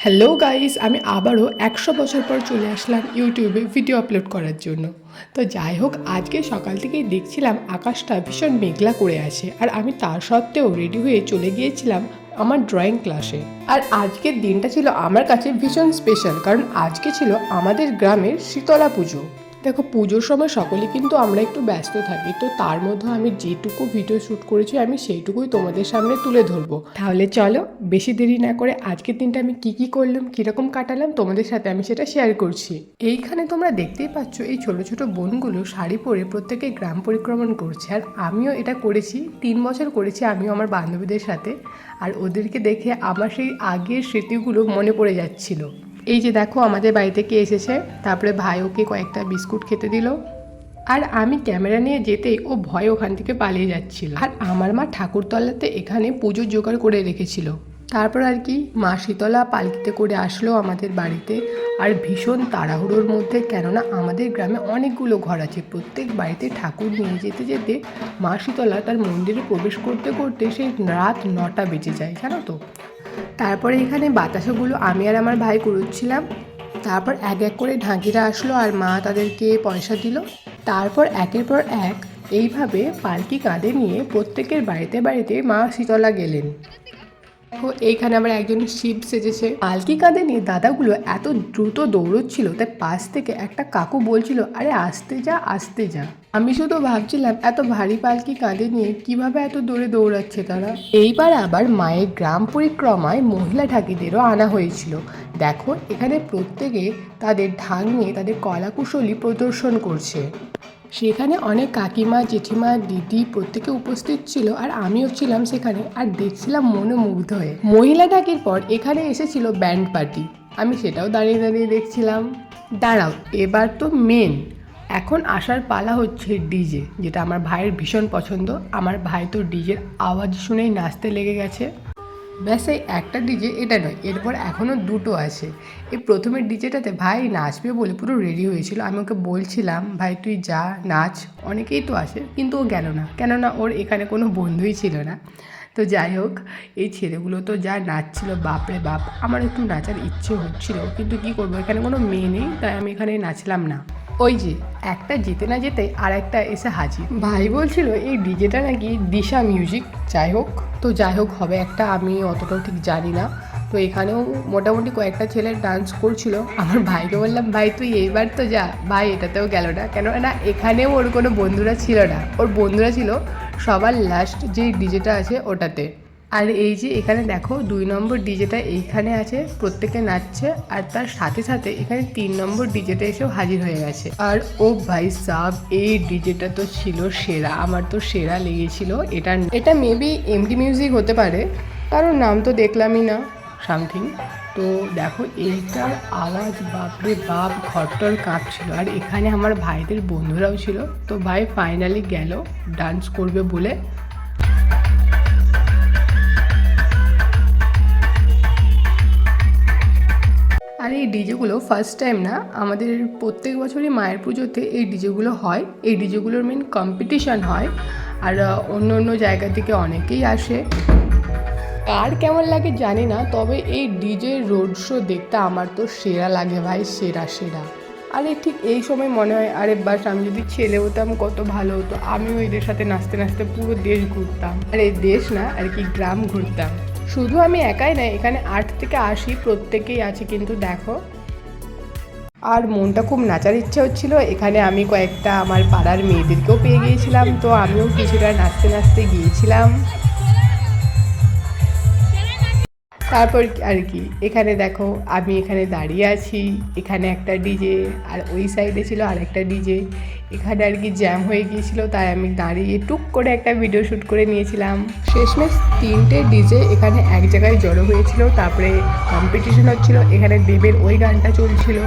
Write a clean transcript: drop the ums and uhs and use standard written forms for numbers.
Hello guys, আমি আবারও 100 বছর পর চলে আসলাম ইউটিউবে ভিডিও আপলোড করার জন্য। তো যাই হোক, আজকে সকাল থেকেই দেখছিলাম আকাশটা ভীষণ মেঘলা করে আছে, আর আমি তার সত্ত্বেও রেডি হয়ে চলে গিয়েছিলাম আমার ড্রয়িং ক্লাসে। আর আজকের দিনটা ছিল আমার কাছে ভীষণ স্পেশাল, কারণ আজকে ছিল আমাদের গ্রামের শীতলা পুজো। দেখো, পুজোর সময় সকলে কিন্তু আমরা একটু ব্যস্ত থাকি, তো তার মধ্যে আমি যেটুকু ভিডিও শ্যুট করেছি আমি সেইটুকুই তোমাদের সামনে তুলে ধরবো। তাহলে চলো বেশি দেরি না করে আজকের দিনটা আমি কি করলাম, কিরকম কাটালাম, তোমাদের সাথে আমি সেটা শেয়ার করছি। এইখানে তোমরা দেখতেই পাচ্ছ এই ছোট ছোট বোনগুলো শাড়ি পরে প্রত্যেকে গ্রাম পরিক্রমণ করছে, আর আমিও এটা করেছি। 3 বছর করেছি আমিও আমার বান্ধবীদের সাথে, আর ওদেরকে দেখে আমার সেই আগের স্মৃতিগুলো মনে পড়ে যাচ্ছিল। এই যে দেখো, আমাদের বাড়িতে কে এসেছে, তারপরে ভাই ওকে কয়েকটা বিস্কুট খেতে দিল, আর আমি ক্যামেরা নিয়ে যেতেই ও ভয়ে ওখান থেকে পালিয়ে যাচ্ছিল। আর আমার মা ঠাকুরতলাতে এখানে পুজোর জোগাড় করে রেখেছিল। তারপর আর কি মা শীতলা পালকিতে করে আসলো আমাদের বাড়িতে, আর ভীষণ তাড়াহুড়োর মধ্যে, কেননা আমাদের গ্রামে অনেকগুলো ঘর আছে, প্রত্যেক বাড়িতে ঠাকুর নিয়ে যেতে যেতে মা শীতলা তার মন্দিরে প্রবেশ করতে করতে সেই রাত 9টা বেজে যায়, জানো তো। তারপরে এখানে বাতাসাগুলো আমি আর আমার ভাই কুড়োচ্ছিলাম। তারপর এক এক করে ঢাকিরা আসলো আর মা তাদেরকে পয়সা দিল। তারপর একের পর এক এইভাবে পালকি কাঁধে নিয়ে প্রত্যেকের বাড়িতে বাড়িতে মা শীতলা গেলেন। ও এইখানে আবার একজন শিব সেজেছে। পালকি কাঁধে নিয়ে দাদাগুলো এত দ্রুত দৌড়চ্ছিল, তাই পাশ থেকে একটা কাকু বলছিল, আরে আস্তে যা আস্তে যা। আমি শুধু ভাবছিলাম এত ভারী পালকি কাঁধে নিয়ে কিভাবে এত দূরে দৌড়াচ্ছে তারা। এইবার আবার মায়ের গ্রাম পরিক্রমায় মহিলা ঢাকিদেরও আনা হয়েছিল। দেখো, এখানে প্রত্যেকে তাদের ঢাক নিয়ে তাদের কলাকুশলী প্রদর্শন করছে। সেখানে অনেক কাকিমা, জেঠিমা, দিদি প্রত্যেকে উপস্থিত ছিল, আর আমিও ছিলাম সেখানে, আর দেখছিলাম মনে মুগ্ধ হয়ে। মহিলা ডাকের পর এখানে এসেছিল ব্যান্ড পার্টি, আমি সেটাও দাঁড়িয়ে দাঁড়িয়ে দেখছিলাম। দাঁড়াও, এবার তো মেন, এখন আসার পালা হচ্ছে ডিজে, যেটা আমার ভাইয়ের ভীষণ পছন্দ। আমার ভাই তো ডিজের আওয়াজ শুনেই নাচতে লেগে গেছে। ব্যাস, এই একটা ডিজে এটা নয়, এরপর এখনও দুটো আছে। এই প্রথমের ডিজেটাতে ভাই নাচবে বলে পুরো রেডি হয়েছিল। আমি ওকে বলছিলাম, ভাই তুই যা নাচ, অনেকেই তো আসে, কিন্তু ও গেল না, কেননা ওর এখানে কোনো বন্ধুই ছিল না। তো যাই হোক, এই ছেলেগুলো তো যা নাচছিল, বাপরে বাপ, আমার একটু নাচার ইচ্ছে হচ্ছিল, কিন্তু কি করবো, এখানে কোনো মেয়ে নেই, তাই আমি এখানে নাচলাম না। ওই যে একটা যেতে না যেতে আর একটা এসে হাজির। ভাই বলছিল এই ডিজেটা নাকি দিশা মিউজিক। যাই হোক হবে একটা, আমি অতটাও ঠিক জানি না। তো এখানেও মোটামুটি কয়েকটা ছেলে ডান্স করছিল। আমার ভাইকে বললাম, ভাই তুই এইবার তো যা। ভাই এটাতেও গেল না, কেননা এখানেও ওর কোনো বন্ধুরা ছিল না, ওর বন্ধুরা ছিল সবার লাস্ট যে ডিজেটা আছে ওটাতে। আর এই যে এখানে দেখো 2 নম্বর ডিজেটা এইখানে আছে, প্রত্যেকে নাচছে, আর তার সাথে সাথে এখানে 3 নম্বর ডিজেটা এসেও হাজির হয়ে গেছে। আর ও ভাই সাব, এই ডিজেটা তো ছিল সেরা, আমার তো সেরা লেগেছিল। এটা মেবি এমডি মিউজিক হতে পারে, কারণ নাম তো দেখলামই না, সামথিং। তো দেখো এইটার আওয়াজ, বাপরে বাপ, ঘরটর কাঁপছিল। আর এখানে আমার ভাইদের বন্ধুরাও ছিল। তো ভাই ফাইনালি গেল ডান্স করবে বলে। আর এই ডিজেগুলো ফার্স্ট টাইম না, আমাদের প্রত্যেক বছরই মায়ের পুজোতে এই ডিজেগুলো হয়। এই ডিজেগুলোর মেন কম্পিটিশান হয়, আর অন্য অন্য জায়গা থেকে অনেকেই আসে। কার কেমন লাগে জানি না, তবে এই ডিজে রোড শো দেখতে আমার তো সেরা লাগে ভাই, সেরা সেরা। আরে ঠিক এই সময় মনে হয়, আরে বাস আমি যদি ছেলে হতাম কত ভালো হতো, আমিও এদের সাথে নাচতে নাচতে পুরো দেশ ঘুরতাম। আর এই দেশ না, আর কি গ্রাম ঘুরতাম। শুধু আমি একাই নয়, এখানে 8 থেকে 80 প্রত্যেকেই আছে কিন্তু দেখো। আর মনটা খুব নাচার ইচ্ছা হচ্ছিল। এখানে আমি কয়েকটা আমার পাড়ার মেয়েদেরকেও পেয়ে গিয়েছিলাম, তো আমিও কিছুটা নাচতে নাচতে গিয়েছিলাম। তারপর আর কি, এখানে দেখো আমি এখানে দাঁড়িয়ে আছি, এখানে একটা ডিজে, আর ওই সাইডে ছিল আর একটা ডিজে। এখানে আর কি জ্যাম হয়ে গিয়েছিল, তাই আমি দাঁড়িয়ে টুক করে একটা ভিডিও শ্যুট করে নিয়েছিলাম। শেষমেশ 3টে ডিজে এখানে এক জায়গায় জড়ো হয়েছিল, তারপরে কম্পিটিশন হচ্ছিল, এখানে দেবের ওই গানটা চলছিল।